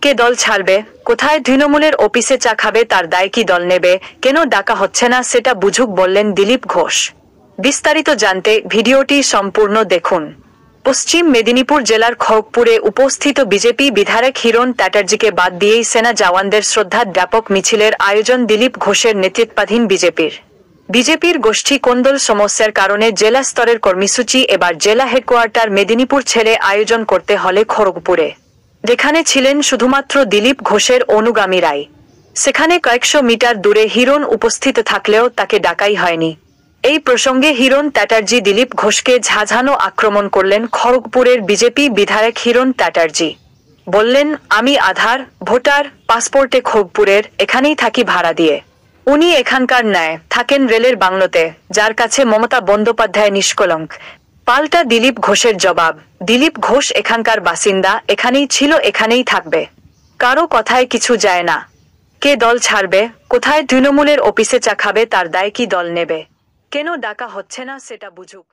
কে দল ছাড়বে, কোথায় তৃণমূলের অফিসে চা খাবে তার দায় কি দল নেবে, কেন ডাকা হচ্ছে না সেটা বুঝুক বললেন দিলীপ ঘোষ। বিস্তারিত জানতে ভিডিওটি সম্পূর্ণ দেখুন। পশ্চিম মেদিনীপুর জেলার খড়গপুরে উপস্থিত বিজেপি বিধায়ক হিরণ চ্যাটার্জিকে বাদ দিয়েই সেনা জওয়ানদের শ্রদ্ধা জ্ঞাপক মিছিলের আয়োজন দিলীপ ঘোষের নেতৃত্বাধীন বিজেপির গোষ্ঠী কোন্দল সমস্যার কারণে জেলা স্তরের কর্মসূচি এবার জেলা হেডকোয়ার্টার মেদিনীপুর ছেড়ে আয়োজন করতে হলে খড়গপুরে, যেখানে ছিলেন শুধুমাত্র দিলীপ ঘোষের অনুগামীরাই। সেখানে কয়েকশো মিটার দূরে হিরণ উপস্থিত থাকলেও তাকে ডাকাই হয়নি। এই প্রসঙ্গে হিরণ চ্যাটার্জি দিলীপ ঘোষকে ঝাঁঝানো আক্রমণ করলেন খড়গপুরের বিজেপি বিধায়ক হিরণ চ্যাটার্জি। বললেন, আমি আধার, ভোটার, পাসপোর্টে খড়গপুরের, এখানেই থাকি ভাড়া দিয়ে। উনি এখানকার ন্যায় থাকেন রেলের বাংলোতে, যার কাছে মমতা বন্দ্যোপাধ্যায় নিষ্কলঙ্ক। পাল্টা দিলীপ ঘোষের জবাব, দিলীপ ঘোষ এখানকার বাসিন্দা, এখানেই ছিল, এখানেই থাকবে। কারো কথায় কিছু যায় না। কে দল ছাড়বে, কোথায় তৃণমূলের অফিসে চা খাবে তার দায় কি দল নেবে, কেন ডাকা হচ্ছে না সেটা বুঝুক।